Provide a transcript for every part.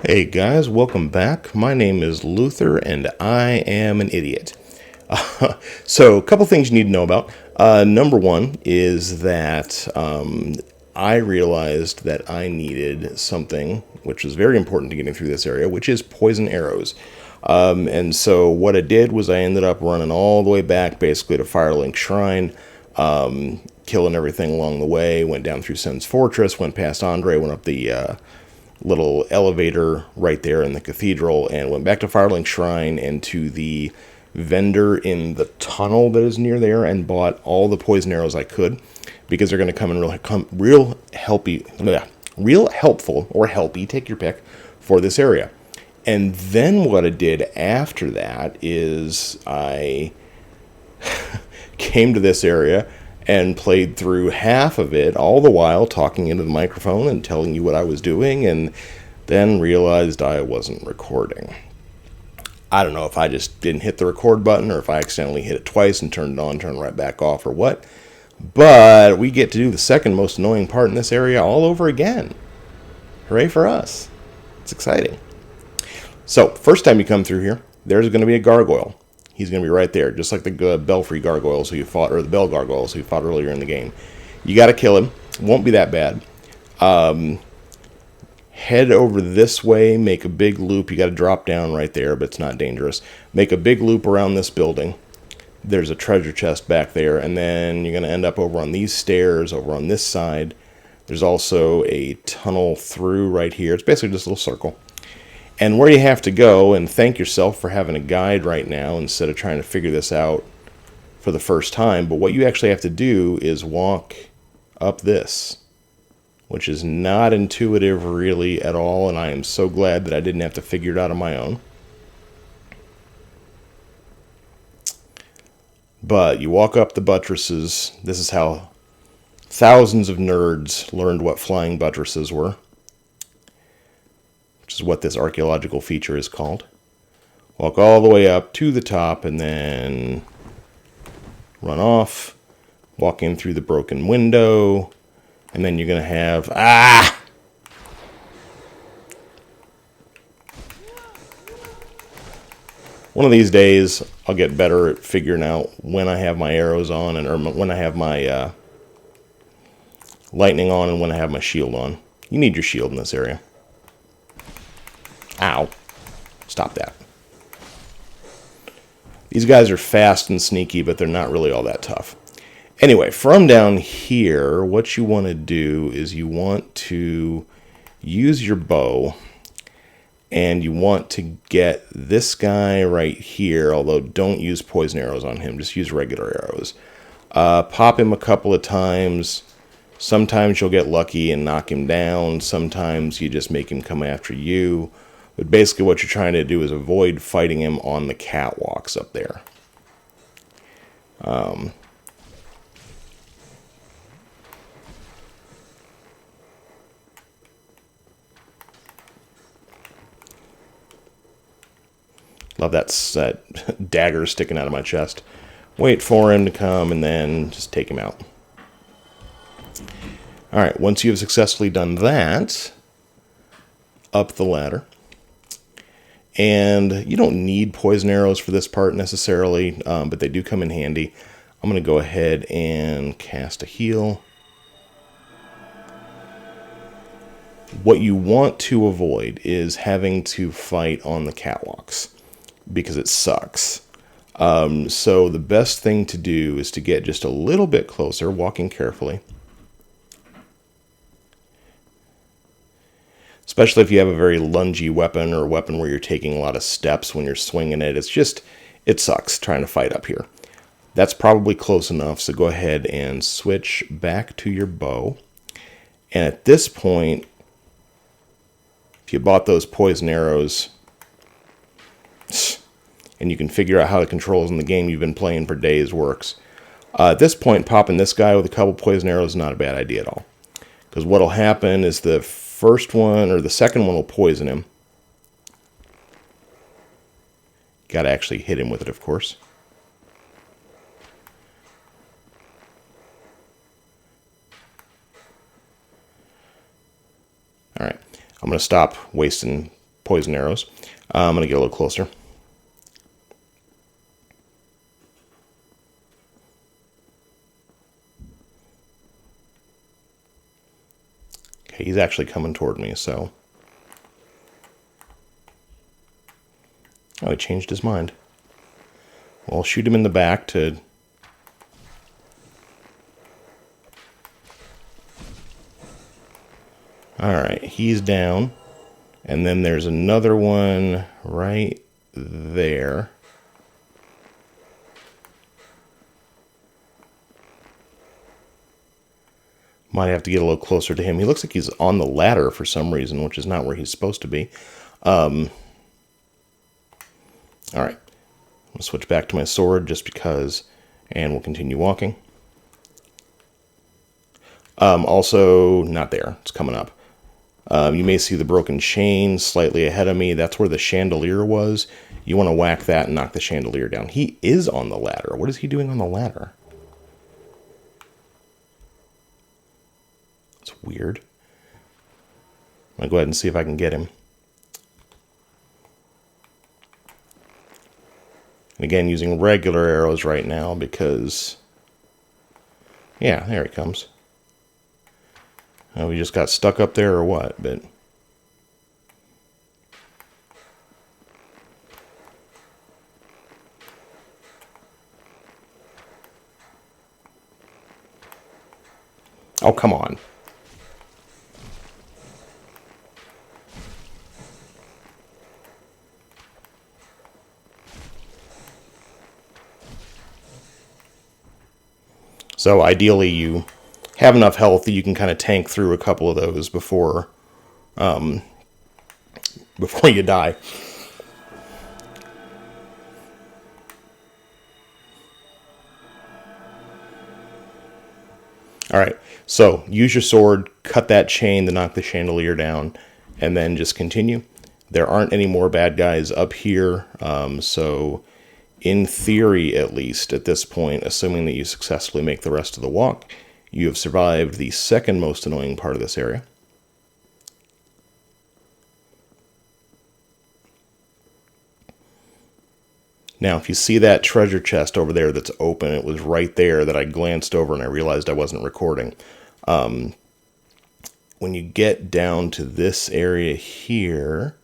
Hey guys, welcome back. My name is Luther and I am an idiot. So, a couple things you need to know about. Number one is that I realized that I needed something which was very important to getting through this area, which is poison arrows. And so, what I did was I ended up running all the way back basically to Firelink Shrine, killing everything along the way, went down through Sen's Fortress, went past Andre, went up the little elevator right there in the cathedral and went back to Firelink Shrine and to the vendor in the tunnel that is near there and bought all the poison arrows I could because they're going to come in real helpful or helpy, take your pick, for this area. And then what I did after that is I came to this area and played through half of it, all the while talking into the microphone and telling you what I was doing, and then realized I wasn't recording. I don't know if I just didn't hit the record button or if I accidentally hit it twice and turned it on, turned it right back off, or what. But we get to do the second most annoying part in this area all over again. Hooray for us. It's exciting. So, first time you come through here, there's going to be a gargoyle. He's going to be right there, just like the belfry gargoyles who you fought, or the bell gargoyles who you fought earlier in the game. You got to kill him. It won't be that bad. Head over this way, make a big loop. You got to drop down right there, but it's not dangerous. Make a big loop around this building. There's a treasure chest back there, and then you're going to end up over on these stairs, over on this side. There's also a tunnel through right here. It's basically just a little circle. And where you have to go, and thank yourself for having a guide right now instead of trying to figure this out for the first time, but what you actually have to do is walk up this, which is not intuitive really at all, and I am so glad that I didn't have to figure it out on my own. But you walk up the buttresses. This is how thousands of nerds learned what flying buttresses were, which is what this archaeological feature is called. Walk all the way up to the top and then run off, walk in through the broken window, and then you're going to have... One of these days, I'll get better at figuring out when I have my arrows on, or when I have my lightning on, and when I have my shield on. You need your shield in this area. Ow. Stop that. These guys are fast and sneaky, but they're not really all that tough. Anyway, from down here, what you want to do is you want to use your bow, and you want to get this guy right here, although don't use poison arrows on him, just use regular arrows. Pop him a couple of times. Sometimes you'll get lucky and knock him down. Sometimes you just make him come after you. But basically what you're trying to do is avoid fighting him on the catwalks up there. Love that dagger sticking out of my chest. Wait for him to come and then just take him out. Alright, once you have successfully done that, up the ladder. And you don't need poison arrows for this part necessarily, but they do come in handy. I'm going to go ahead and cast a heal. What you want to avoid is having to fight on the catwalks, because it sucks. So the best thing to do is to get just a little bit closer, walking carefully. Especially if you have a very lungy weapon or a weapon where you're taking a lot of steps when you're swinging it. It sucks trying to fight up here. That's probably close enough, so go ahead and switch back to your bow. And at this point, if you bought those poison arrows, and you can figure out how the controls in the game you've been playing for days works. At this point, popping this guy with a couple poison arrows is not a bad idea at all. Because what'll happen is the first one, or the second one will poison him. Got to actually hit him with it, of course. Alright, I'm going to stop wasting poison arrows. I'm going to get a little closer. Okay, he's actually coming toward me, so... Oh, he changed his mind. Well, I'll shoot him in the back to... Alright, he's down. And then there's another one right there. Might have to get a little closer to him. He looks like he's on the ladder for some reason, which is not where he's supposed to be. Alright. I'll switch back to my sword just because, and we'll continue walking. Also, not there. It's coming up. You may see the broken chain slightly ahead of me. That's where the chandelier was. You want to whack that and knock the chandelier down. He is on the ladder. What is he doing on the ladder? It's weird. I'm going to go ahead and see if I can get him. And again, using regular arrows right now because... Yeah, there he comes. We just got stuck up there or what, but... Oh, come on. So ideally you have enough health that you can kind of tank through a couple of those before you die. Alright, so use your sword, cut that chain to knock the chandelier down, and then just continue. There aren't any more bad guys up here, so in theory at least at this point, assuming that you successfully make the rest of the walk, you have survived the second most annoying part of this area. Now, if you see that treasure chest over there that's open, it was right there that I glanced over and I realized I wasn't recording. When you get down to this area here,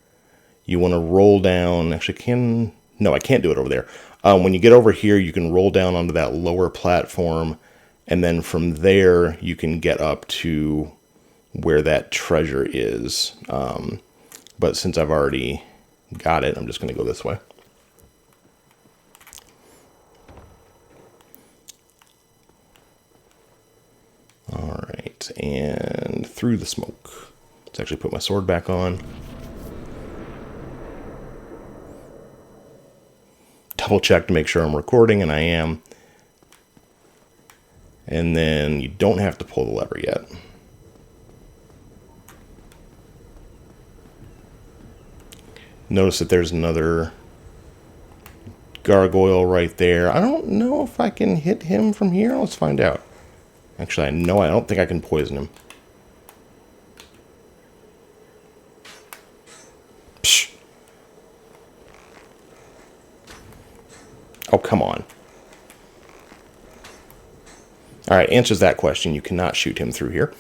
you want to roll down. Actually, no, I can't do it over there. When you get over here, you can roll down onto that lower platform, and then from there, you can get up to where that treasure is. But since I've already got it, I'm just going to go this way. Alright, and through the smoke. Let's actually put my sword back on. Double check to make sure I'm recording, and I am. And then you don't have to pull the lever yet. Notice that there's another gargoyle right there. I don't know if I can hit him from here. Let's find out. Actually, I don't think I can poison him. Psh. Oh, come on. Alright, answers that question. You cannot shoot him through here.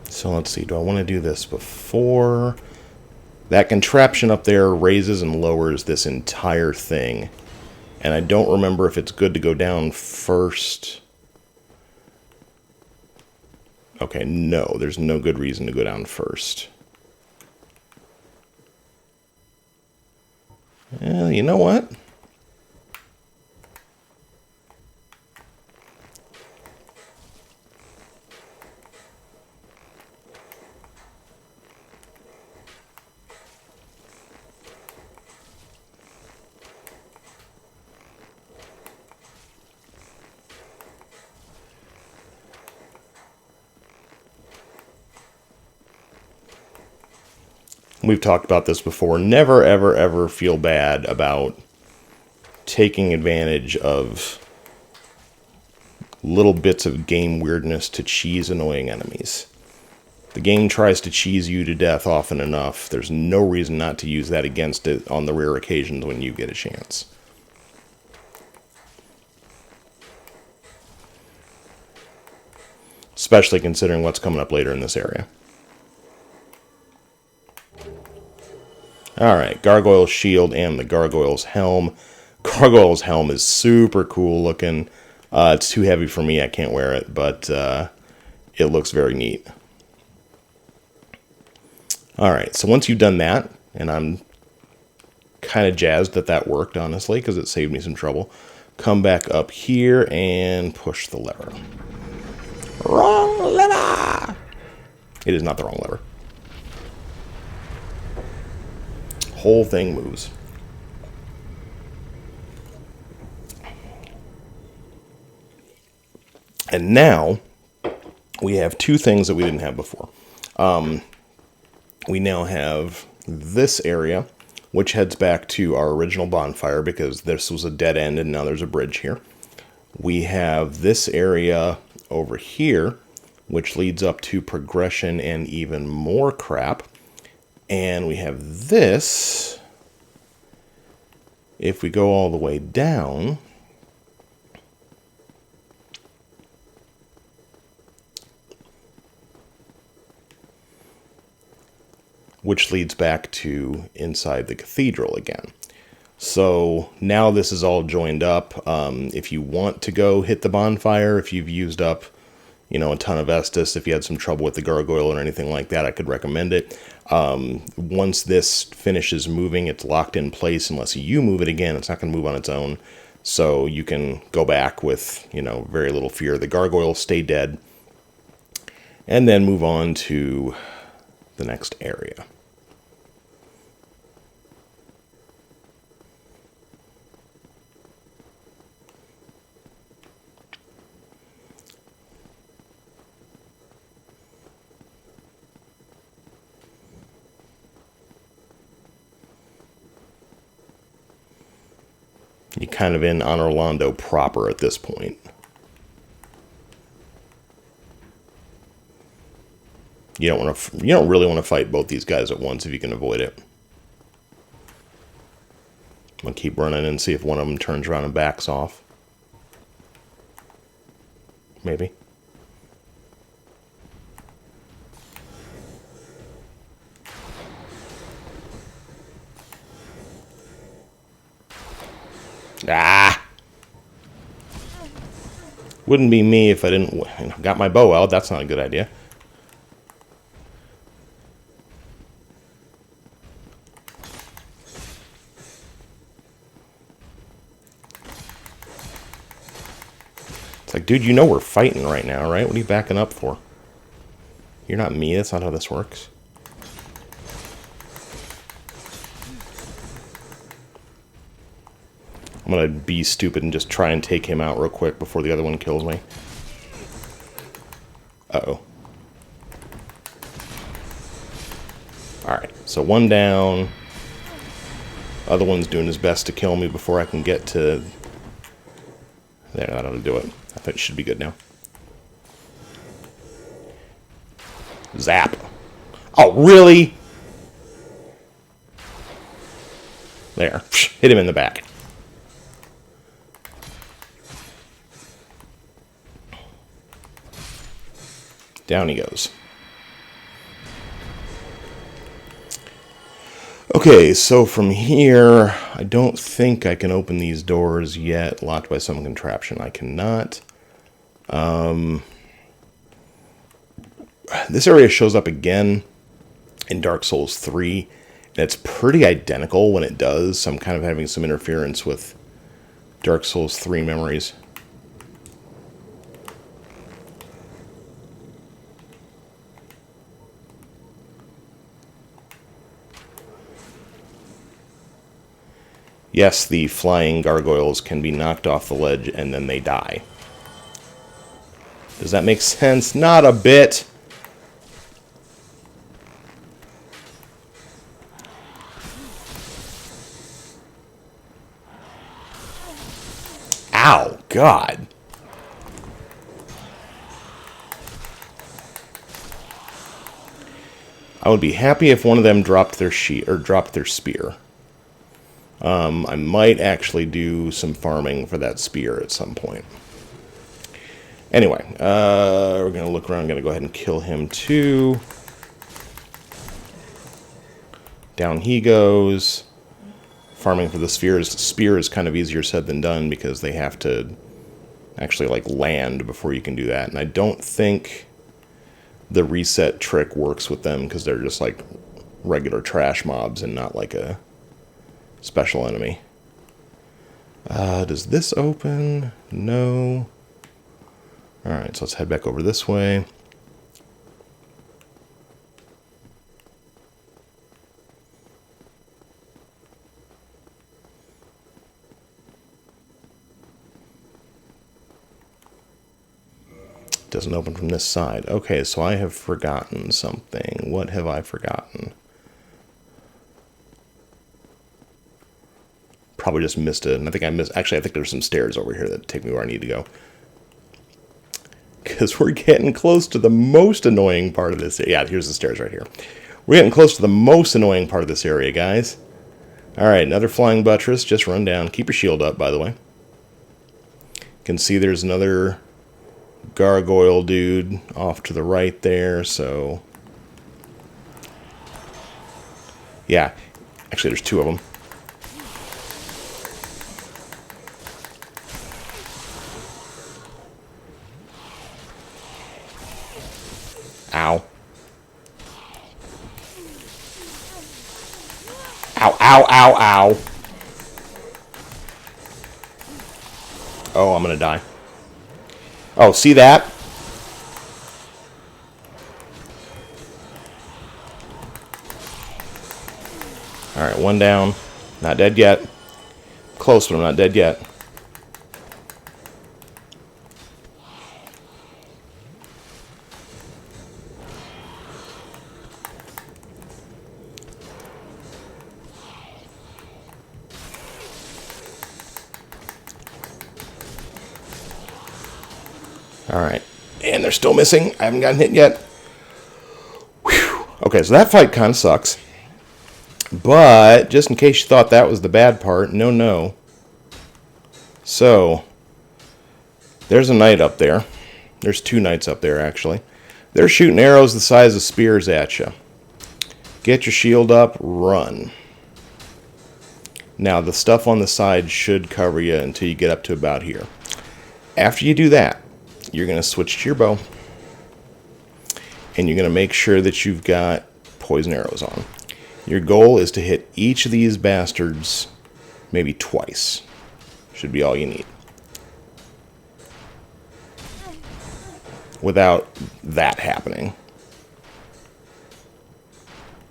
So let's see, do I want to do this before... That contraption up there raises and lowers this entire thing. And I don't remember if it's good to go down first. Okay, no, there's no good reason to go down first. Well, you know what? We've talked about this before. Never, ever, ever feel bad about taking advantage of little bits of game weirdness to cheese annoying enemies. The game tries to cheese you to death often enough. There's no reason not to use that against it on the rare occasions when you get a chance. Especially considering what's coming up later in this area. Alright, Gargoyle's shield and the Gargoyle's helm. Gargoyle's helm is super cool looking. It's too heavy for me, I can't wear it, but it looks very neat. Alright, so once you've done that, and I'm kind of jazzed that that worked, honestly, because it saved me some trouble, come back up here and push the lever. Wrong lever! It is not the wrong lever. Whole thing moves. And now, we have two things that we didn't have before. We now have this area, which heads back to our original bonfire, because this was a dead end and now there's a bridge here. We have this area over here, which leads up to progression and even more crap. And we have this, if we go all the way down, which leads back to inside the cathedral again. So now this is all joined up. If you want to go hit the bonfire, if you've used up, you know, a ton of Estus, if you had some trouble with the gargoyle or anything like that, I could recommend it. Once this finishes moving, it's locked in place. Unless you move it again, it's not going to move on its own. So you can go back with, you know, very little fear. The gargoyle stay dead. And then move on to the next area. You're kind of in Anor Londo proper at this point. You don't really want to fight both these guys at once if you can avoid it. I'm gonna keep running and see if one of them turns around and backs off. Maybe. Ah! Wouldn't be me if I didn't got my bow out. That's not a good idea. It's like, dude, you know we're fighting right now, right? What are you backing up for? You're not me. That's not how this works. I'm gonna be stupid and just try and take him out real quick before the other one kills me. Uh-oh. Alright, so one down. Other one's doing his best to kill me before I can get to... There, that ought to do it. I think it should be good now. Zap. Oh, really? There. Hit him in the back. Down he goes. Okay, so from here, I don't think I can open these doors yet. Locked by some contraption. I cannot. This area shows up again in Dark Souls 3. And it's pretty identical when it does. So I'm kind of having some interference with Dark Souls 3 memories. Yes, the flying gargoyles can be knocked off the ledge and then they die. Does that make sense? Not a bit. Ow, God. I would be happy if one of them dropped their dropped their spear. I might actually do some farming for that spear at some point. Anyway, we're going to look around. I'm going to go ahead and kill him too. Down he goes. Farming for the spheres. Spear is kind of easier said than done because they have to actually like land before you can do that. And I don't think the reset trick works with them because they're just like regular trash mobs and not like a special enemy. Does this open? No. Alright, so let's head back over this way. Doesn't open from this side. Okay, so I have forgotten something. What have I forgotten? Probably just missed it. And I think I missed... Actually, I think there's some stairs over here that take me where I need to go. Because we're getting close to the most annoying part of this. Yeah, here's the stairs right here. We're getting close to the most annoying part of this area, guys. Alright, another flying buttress. Just run down. Keep your shield up, by the way. You can see there's another gargoyle dude off to the right there, so... Yeah. Actually, there's two of them. Ow. Ow, ow, ow, ow. Oh, I'm gonna die. Oh, see that? Alright, one down. Not dead yet. Close, but I'm not dead yet. Alright. And they're still missing. I haven't gotten hit yet. Whew. Okay, so that fight kind of sucks. But, just in case you thought that was the bad part, no. So, there's a knight up there. There's two knights up there, actually. They're shooting arrows the size of spears at you. Get your shield up, run. Now, the stuff on the side should cover you until you get up to about here. After you do that, you're going to switch to your bow. And you're going to make sure that you've got poison arrows on. Your goal is to hit each of these bastards maybe twice. Should be all you need. Without that happening.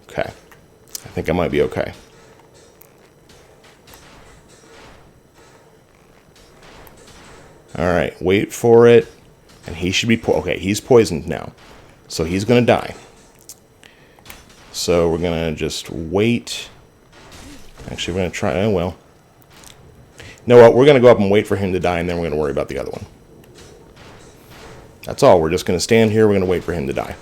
Okay. I think I might be okay. Alright, wait for it. And he should be... Okay, he's poisoned now. So he's going to die. So we're going to just wait. Actually, we're going to try... Oh, well. You know what? We're going to go up and wait for him to die, and then we're going to worry about the other one. That's all. We're just going to stand here. We're going to wait for him to die.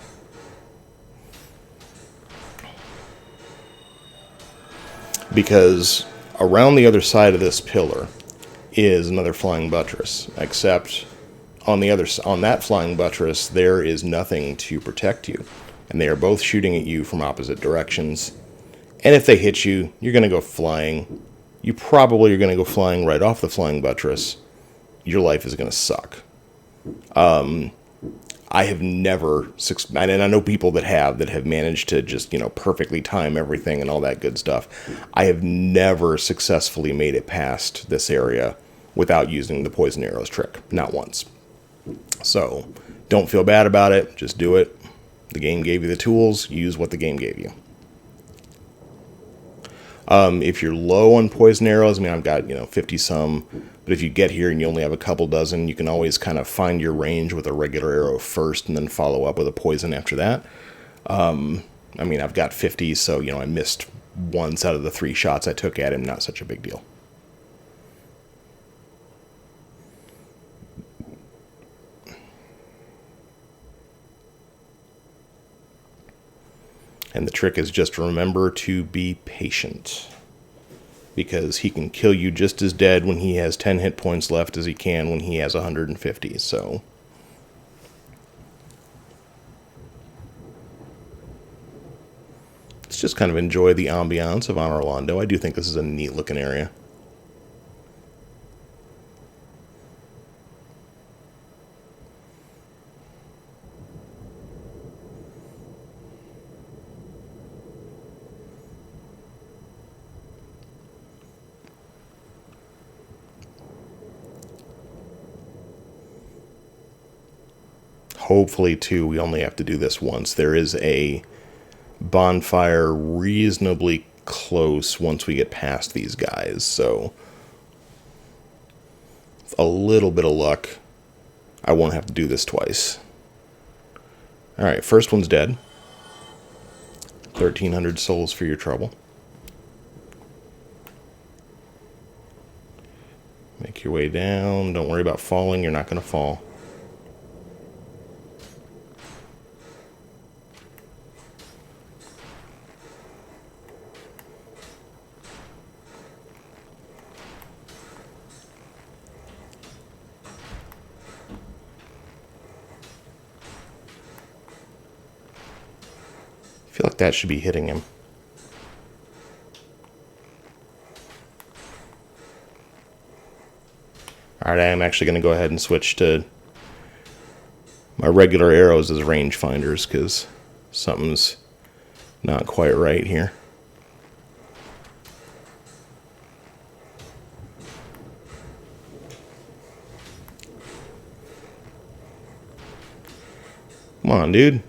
Because around the other side of this pillar is another flying buttress. Except on that flying buttress, there is nothing to protect you. And they are both shooting at you from opposite directions. And if they hit you, you're going to go flying. You probably are going to go flying right off the flying buttress. Your life is going to suck. I have never, and I know people that have managed to just, perfectly time everything and all that good stuff. I have never successfully made it past this area without using the poison arrows trick. Not once. So, don't feel bad about it. Just do it. The game gave you the tools. Use what the game gave you. If you're low on poison arrows, I've got, 50-some, but if you get here and you only have a couple dozen, you can always kind of find your range with a regular arrow first and then follow up with a poison after that. I've got 50, so, I missed once out of the 3 shots I took at him. Not such a big deal. And the trick is just remember to be patient, because he can kill you just as dead when he has 10 hit points left as he can when he has 150, so... let's just kind of enjoy the ambiance of Anor Londo. I do think this is a neat looking area. Hopefully, too, we only have to do this once. There is a bonfire reasonably close once we get past these guys, so with a little bit of luck, I won't have to do this twice. Alright, first one's dead. 1,300 souls for your trouble. Make your way down. Don't worry about falling. You're not going to fall. I feel like that should be hitting him. Alright, I am actually going to go ahead and switch to my regular arrows as rangefinders, because something's not quite right here. Come on, dude.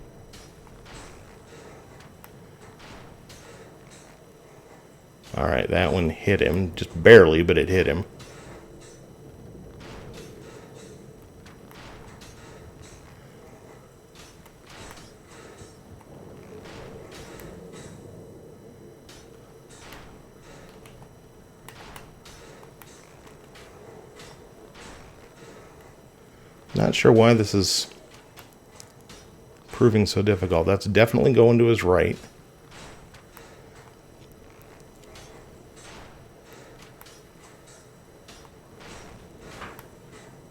Alright, that one hit him. Just barely, but it hit him. Not sure why this is proving so difficult. That's definitely going to his right.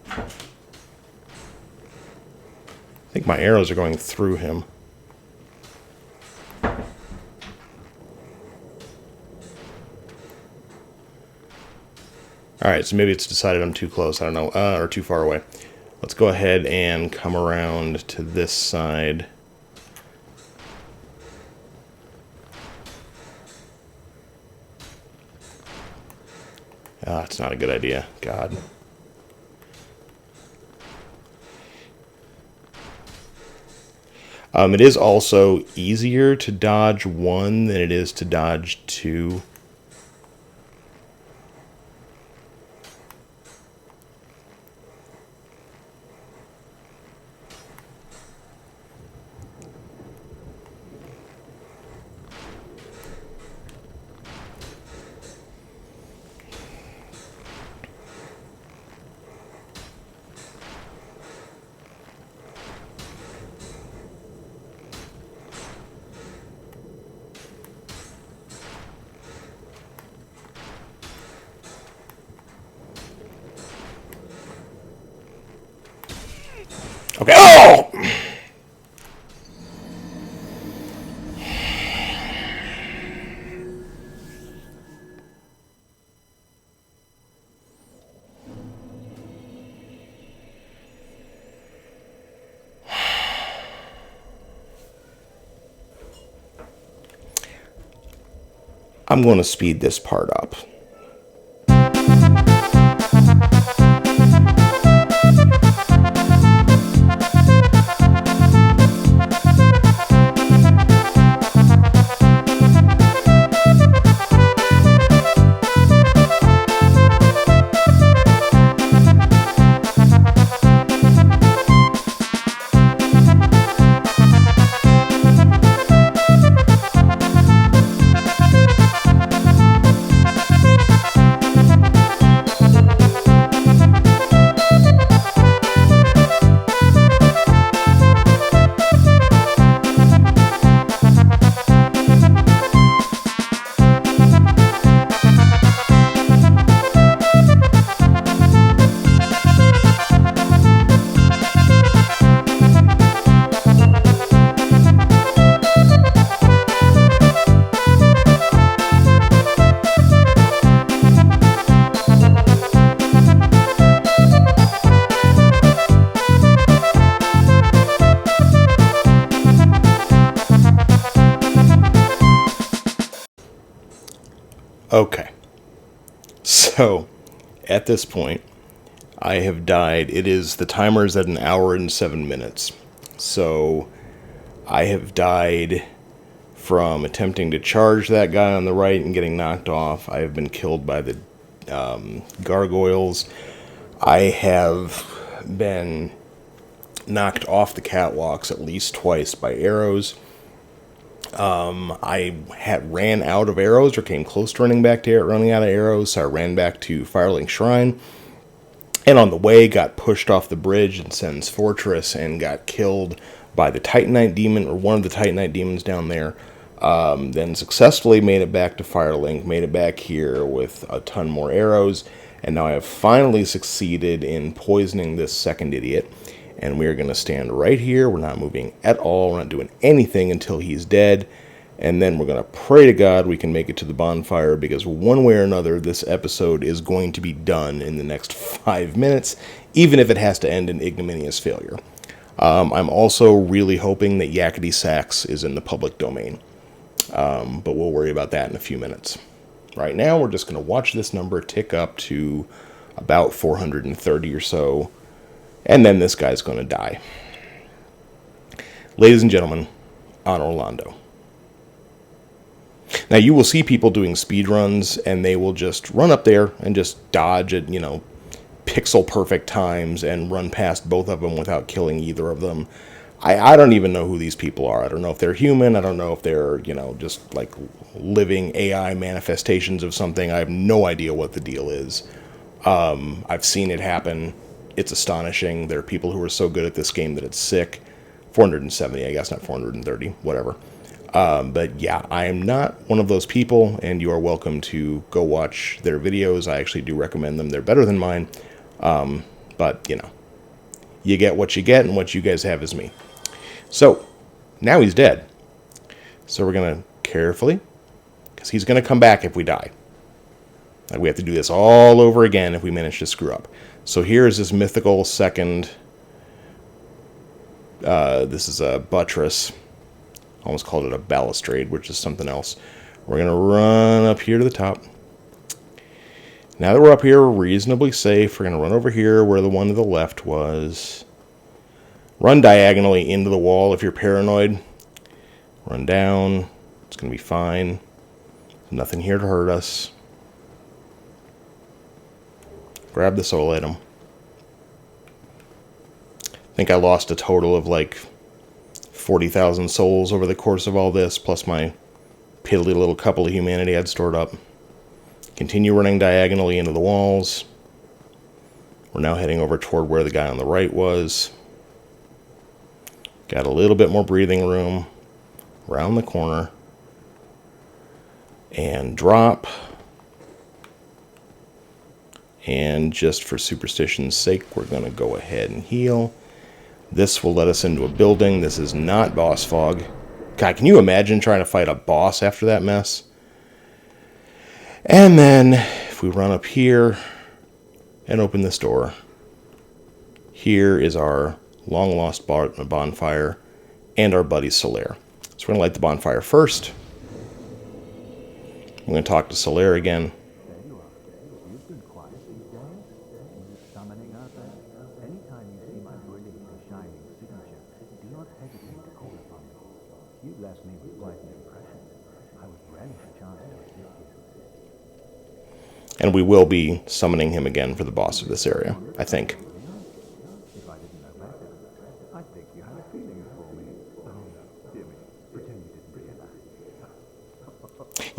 I think my arrows are going through him. Alright, so maybe it's decided I'm too close, I don't know, or too far away. Let's go ahead and come around to this side. Ah, it's not a good idea. God. It is also easier to dodge one than it is to dodge two. Okay. Oh! I'm going to speed this part up. Okay. So, at this point, I have died. The timer is at 1 hour and 7 minutes. So, I have died from attempting to charge that guy on the right and getting knocked off. I have been killed by the gargoyles. I have been knocked off the catwalks at least twice by arrows. I ran out of arrows or came close to running out of arrows, so I ran back to Firelink Shrine. And on the way, got pushed off the bridge in Sen's Fortress and got killed by the Titanite demon, or one of the Titanite demons down there. Then successfully made it back to Firelink, made it back here with a ton more arrows, and now I have finally succeeded in poisoning this second idiot. And we are going to stand right here. We're not moving at all. We're not doing anything until he's dead. And then we're going to pray to God we can make it to the bonfire, because one way or another, this episode is going to be done in the next 5 minutes, even if it has to end in ignominious failure. I'm also really hoping that Yakety Sax is in the public domain. But we'll worry about that in a few minutes. Right now, we're just going to watch this number tick up to about 430 or so. And then this guy's going to die. Ladies and gentlemen, Anor Londo. Now, you will see people doing speedruns, and they will just run up there and just dodge at, pixel-perfect times and run past both of them without killing either of them. I don't even know who these people are. I don't know if they're human. I don't know if they're, just like living AI manifestations of something. I have no idea what the deal is. I've seen it happen. It's astonishing. There are people who are so good at this game that it's sick. 470, I guess, not 430, whatever. But yeah, I am not one of those people, and you are welcome to go watch their videos. I actually do recommend them. They're better than mine. But, you get what you get, and what you guys have is me. So, now he's dead. So we're going to carefully, because he's going to come back if we die. Like, we have to do this all over again if we manage to screw up. So here is this mythical second. This is a buttress. Almost called it a balustrade, which is something else. We're going to run up here to the top. Now that we're up here, we're reasonably safe. We're going to run over here where the one to the left was. Run diagonally into the wall if you're paranoid. Run down. It's going to be fine. Nothing here to hurt us. Grab the soul item. I think I lost a total of like 40,000 souls over the course of all this, plus my piddly little couple of humanity I'd stored up. Continue running diagonally into the walls. We're now heading over toward where the guy on the right was. Got a little bit more breathing room. Round the corner. And drop. And just for superstition's sake, we're going to go ahead and heal. This will let us into a building. This is not boss fog. God, can you imagine trying to fight a boss after that mess? And then, if we run up here and open this door, here is our long-lost bonfire and our buddy Solaire. So we're going to light the bonfire first. I'm going to talk to Solaire again. And we will be summoning him again for the boss of this area, I think.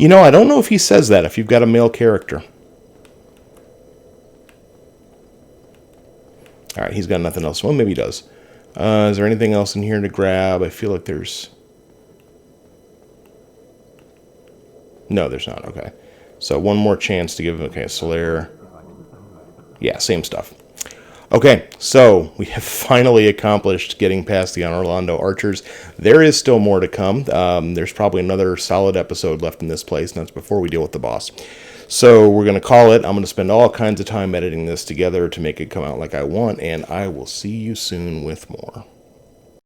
I don't know if he says that if you've got a male character. Alright, he's got nothing else. Well, maybe he does. Is there anything else in here to grab? I feel like there's... No, there's not. Okay. So one more chance to give him... Okay, Solaire. Yeah, same stuff. Okay, so we have finally accomplished getting past the Anor Londo archers. There is still more to come. There's probably another solid episode left in this place, and that's before we deal with the boss. So we're going to call it. I'm going to spend all kinds of time editing this together to make it come out like I want, and I will see you soon with more.